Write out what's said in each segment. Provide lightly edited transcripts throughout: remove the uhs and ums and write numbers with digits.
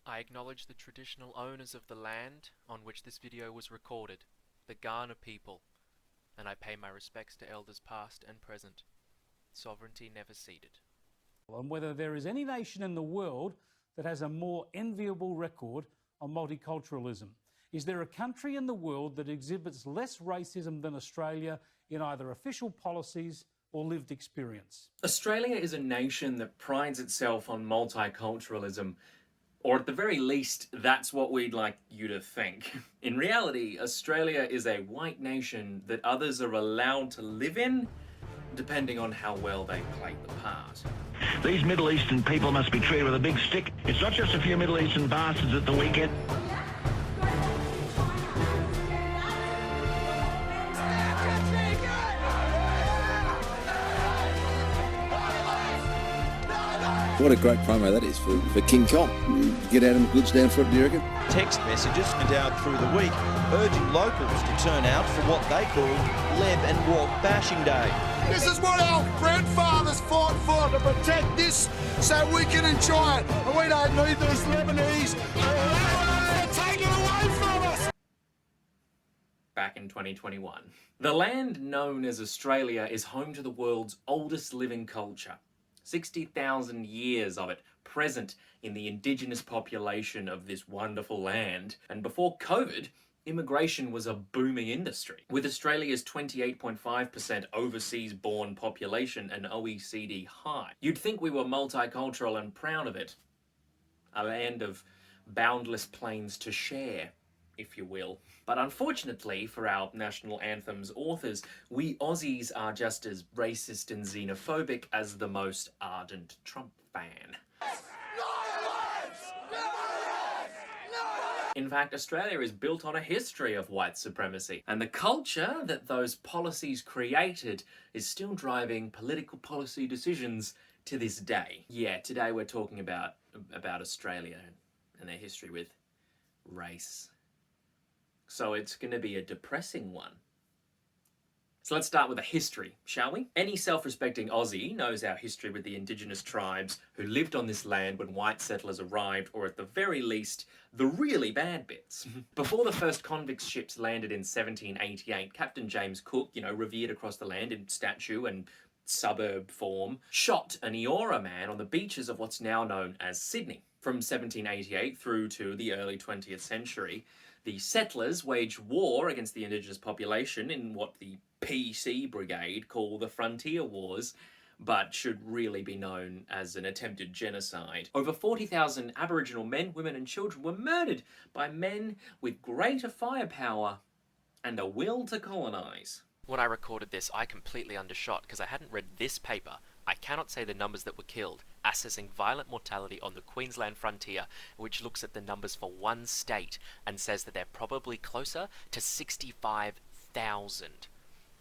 I acknowledge the traditional owners of the land on which this video was recorded, the Kaurna people, and I pay my respects to elders past and present. Sovereignty never ceded. And whether there is any nation in the world that has a more enviable record on multiculturalism. Is there a country in the world that exhibits less racism than Australia in either official policies or lived experience? Australia is a nation that prides itself on multiculturalism, or at the very least, that's what we'd like you to think. In reality, Australia is a white nation that others are allowed to live in, depending on how well they play the part. These Middle Eastern people must be treated with a big stick. It's not just a few Middle Eastern bastards at the weekend. What a great promo that is for King Kong. Get Adam goods down for it, do you reckon? Text messages sent out through the week urging locals to turn out for what they called Leb and Walk Bashing Day. This is what our grandfathers fought for, to protect this so we can enjoy it. And we don't need these Lebanese to take it away from us. Back in 2021. The land known as Australia is home to the world's oldest living culture. 60,000 years of it present in the indigenous population of this wonderful land. And before COVID, immigration was a booming industry, with Australia's 28.5% overseas-born population an OECD high. You'd think we were multicultural and proud of it. A land of boundless plains to share, if you will. But unfortunately for our national anthem's authors, we Aussies are just as racist and xenophobic as the most ardent Trump fan. In fact, Australia is built on a history of white supremacy, and the culture that those policies created is still driving political policy decisions to this day. Yeah, today we're talking about Australia and their history with race. So it's going to be a depressing one. So let's start with a history, shall we? Any self-respecting Aussie knows our history with the indigenous tribes who lived on this land when white settlers arrived, or at the very least, the really bad bits. Before the first convict ships landed in 1788, Captain James Cook, revered across the land in statue and suburb form, shot an Eora man on the beaches of what's now known as Sydney. From 1788 through to the early 20th century, the settlers waged war against the indigenous population in what the PC Brigade call the Frontier Wars, but should really be known as an attempted genocide. Over 40,000 Aboriginal men, women and children were murdered by men with greater firepower and a will to colonise. When I recorded this, I completely undershot because I hadn't read this paper. I cannot say the numbers that were killed, assessing violent mortality on the Queensland frontier, which looks at the numbers for one state and says that they're probably closer to 65,000.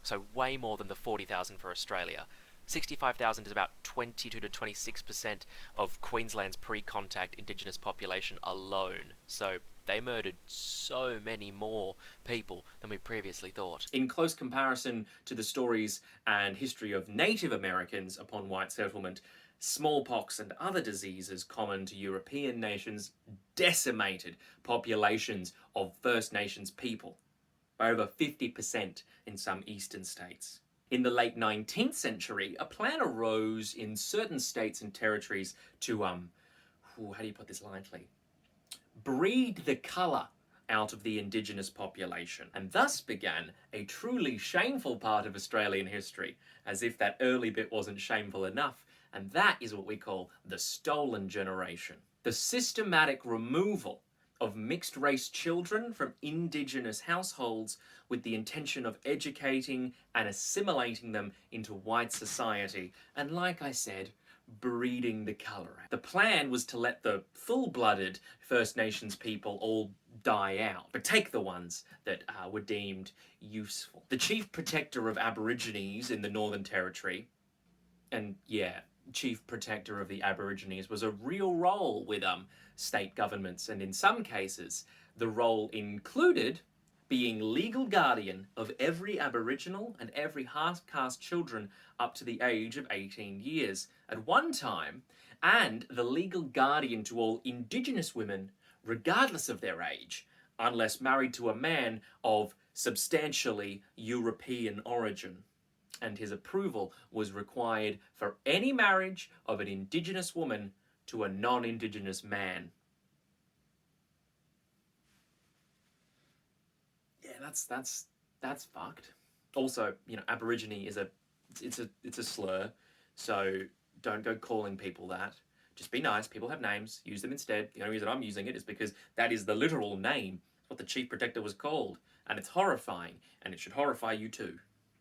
So way more than the 40,000 for Australia. 65,000 is about 22 to 26% of Queensland's pre-contact Indigenous population alone. So they murdered so many more people than we previously thought. In close comparison to the stories and history of Native Americans upon white settlement, smallpox and other diseases common to European nations decimated populations of First Nations people by over 50% in some eastern states. In the late 19th century, a plan arose in certain states and territories to, how do you put this lightly? Breed the colour out of the indigenous population, and thus began a truly shameful part of Australian history, as if that early bit wasn't shameful enough, and that is what we call the stolen generation. The systematic removal of mixed-race children from indigenous households with the intention of educating and assimilating them into white society, and like I said, breeding the colour. The plan was to let the full-blooded First Nations people all die out, but take the ones that were deemed useful. The Chief Protector of Aborigines in the Northern Territory, and yeah, Chief Protector of the Aborigines was a real role with state governments, and in some cases, the role included being legal guardian of every Aboriginal and every half-caste children up to the age of 18 years. At one time, and the legal guardian to all Indigenous women, regardless of their age, unless married to a man of substantially European origin. And his approval was required for any marriage of an Indigenous woman to a non-Indigenous man. Yeah, that's fucked. Also, you know, Aborigine is it's a slur, so don't go calling people that. Just be nice. People have names. Use them instead. The only reason I'm using it is because that is the literal name. It's what the Chief Protector was called, and it's horrifying, and it should horrify you too.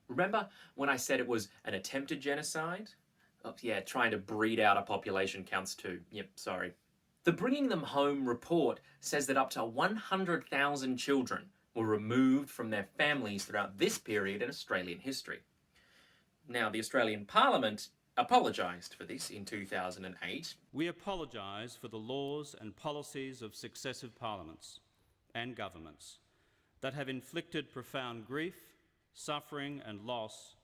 Remember when I said it was an attempted genocide? Oh, yeah, trying to breed out a population counts too. Yep, sorry. The Bringing Them Home report says that up to 100,000 children were removed from their families throughout this period in Australian history. Now, the Australian Parliament apologised for this in 2008. We apologise for the laws and policies of successive parliaments and governments that have inflicted profound grief, suffering and loss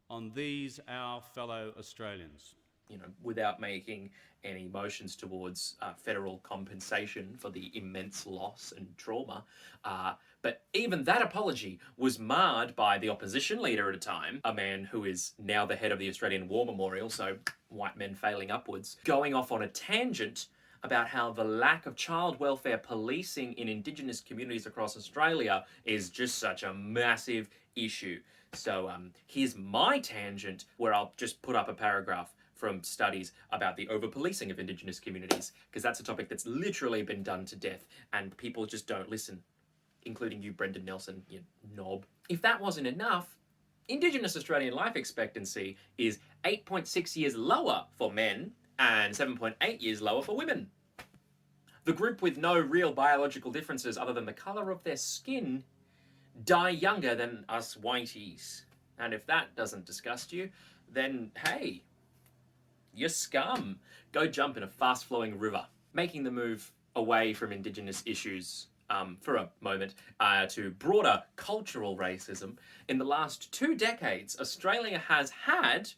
on these our fellow Australians. You know, without making any motions towards federal compensation for the immense loss and trauma. But even that apology was marred by the opposition leader at a time, a man who is now the head of the Australian War Memorial, so white men failing upwards, going off on a tangent about how the lack of child welfare policing in Indigenous communities across Australia is just such a massive issue. So here's my tangent where I'll just put up a paragraph from studies about the over-policing of Indigenous communities, because that's a topic that's literally been done to death and people just don't listen, including you, Brendan Nelson, you knob. If that wasn't enough, Indigenous Australian life expectancy is 8.6 years lower for men and 7.8 years lower for women. The group with no real biological differences other than the colour of their skin die younger than us whiteys. And if that doesn't disgust you, then hey, you're scum. Go jump in a fast-flowing river. Making the move away from Indigenous issues for a moment to broader cultural racism. In the last 2 decades, Australia has had,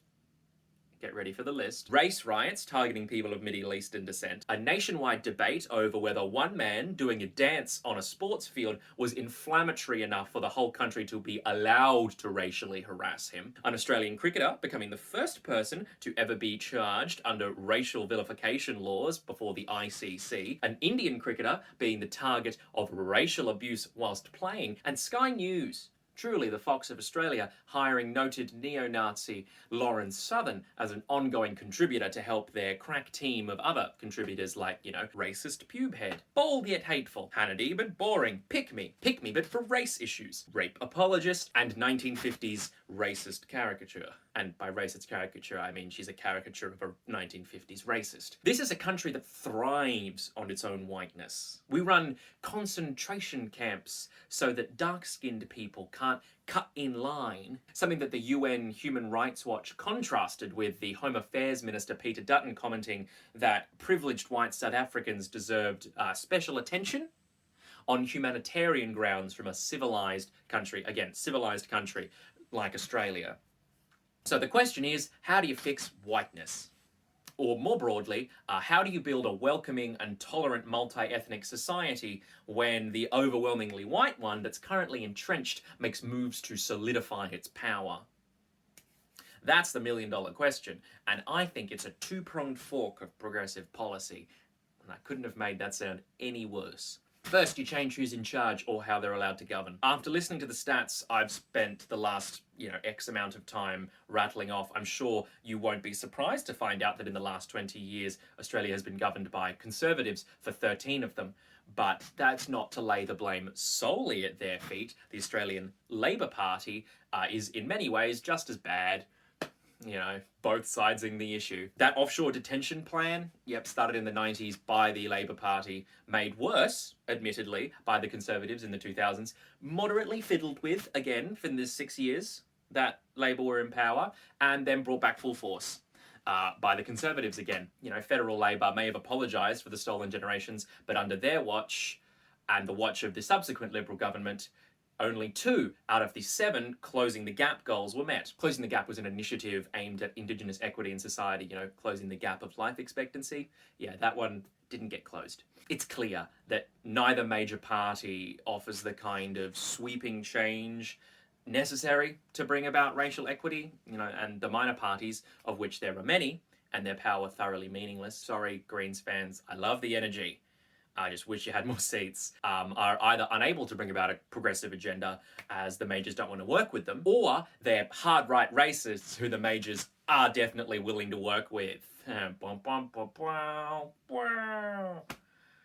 get ready for the list, race riots targeting people of Middle Eastern descent, a nationwide debate over whether one man doing a dance on a sports field was inflammatory enough for the whole country to be allowed to racially harass him, an Australian cricketer becoming the first person to ever be charged under racial vilification laws before the ICC, an Indian cricketer being the target of racial abuse whilst playing, and Sky News, truly the Fox of Australia, hiring noted neo-Nazi Lauren Southern as an ongoing contributor to help their crack team of other contributors like, you know, racist pubehead, bold yet hateful, Hannity but boring, pick me but for race issues, rape apologist, and 1950s racist caricature. And by racist caricature, I mean she's a caricature of a 1950s racist. This is a country that thrives on its own whiteness. We run concentration camps so that dark-skinned people can't cut in line, something that the UN Human Rights Watch contrasted with the Home Affairs Minister Peter Dutton commenting that privileged white South Africans deserved special attention on humanitarian grounds from a civilised country, again, civilised country like Australia. So the question is, how do you fix whiteness? Or more broadly, how do you build a welcoming and tolerant multi-ethnic society when the overwhelmingly white one that's currently entrenched makes moves to solidify its power? That's the million-dollar question, and I think it's a two-pronged fork of progressive policy, and I couldn't have made that sound any worse. First, you change who's in charge or how they're allowed to govern. After listening to the stats I've spent the last, X amount of time rattling off, I'm sure you won't be surprised to find out that in the last 20 years, Australia has been governed by Conservatives for 13 of them. But that's not to lay the blame solely at their feet. The Australian Labor Party is in many ways just as bad. Both sidesing the issue. That offshore detention plan, started in the 90s by the Labor Party, made worse, admittedly, by the Conservatives in the 2000s, moderately fiddled with, again, for the 6 years that Labor were in power, and then brought back full force by the Conservatives again. Federal Labor may have apologised for the stolen generations, but under their watch, and the watch of the subsequent Liberal government, Only 2 out of the 7 Closing the Gap goals were met. Closing the Gap was an initiative aimed at Indigenous equity in society, you know, closing the gap of life expectancy. Yeah, that one didn't get closed. It's clear that neither major party offers the kind of sweeping change necessary to bring about racial equity, you know, and the minor parties, of which there are many, and their power thoroughly meaningless. Sorry, Greens fans, I love the energy. I just wish you had more seats, are either unable to bring about a progressive agenda as the majors don't want to work with them, or they're hard right racists who the majors are definitely willing to work with.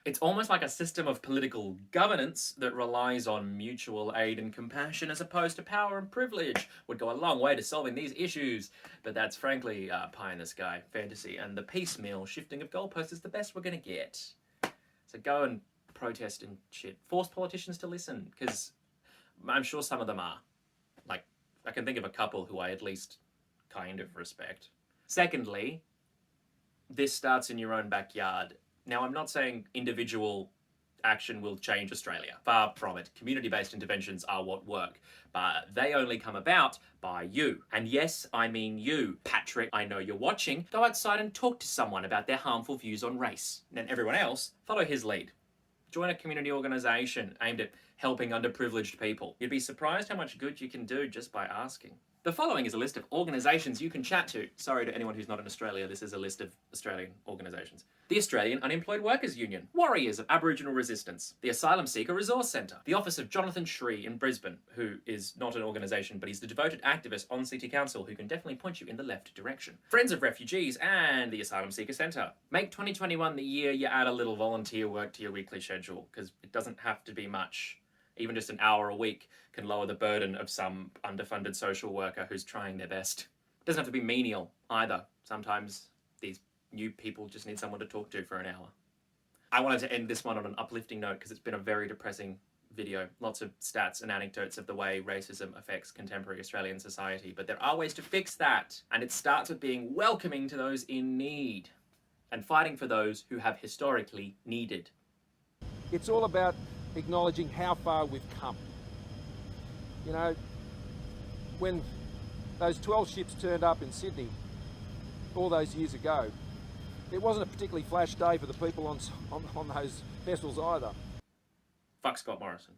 It's almost like a system of political governance that relies on mutual aid and compassion as opposed to power and privilege would go a long way to solving these issues. But that's frankly pie in the sky fantasy, and the piecemeal shifting of goalposts is the best we're going to get. So go and protest and shit. Force politicians to listen, because I'm sure some of them are. Like, I can think of a couple who I at least kind of respect. Secondly, this starts in your own backyard. Now, I'm not saying individual action will change Australia. Far from it. Community-based interventions are what work, but they only come about by you. And yes, I mean you. Patrick, I know you're watching. Go outside and talk to someone about their harmful views on race. And everyone else, follow his lead. Join a community organisation aimed at helping underprivileged people. You'd be surprised how much good you can do just by asking. The following is a list of organisations you can chat to. Sorry to anyone who's not in Australia, this is a list of Australian organisations. The Australian Unemployed Workers Union, Warriors of Aboriginal Resistance, the Asylum Seeker Resource Centre, the Office of Jonathan Shree in Brisbane, who is not an organisation, but he's the devoted activist on City Council who can definitely point you in the left direction. Friends of Refugees and the Asylum Seeker Centre. Make 2021 the year you add a little volunteer work to your weekly schedule, because it doesn't have to be much. Even just an hour a week can lower the burden of some underfunded social worker who's trying their best. It doesn't have to be menial either. Sometimes these new people just need someone to talk to for an hour. I wanted to end this one on an uplifting note because it's been a very depressing video. Lots of stats and anecdotes of the way racism affects contemporary Australian society, but there are ways to fix that. And it starts with being welcoming to those in need and fighting for those who have historically needed. It's all about acknowledging how far we've come. You know, when those 12 ships turned up in Sydney all those years ago, it wasn't a particularly flash day for the people on those vessels either. Fuck Scott Morrison.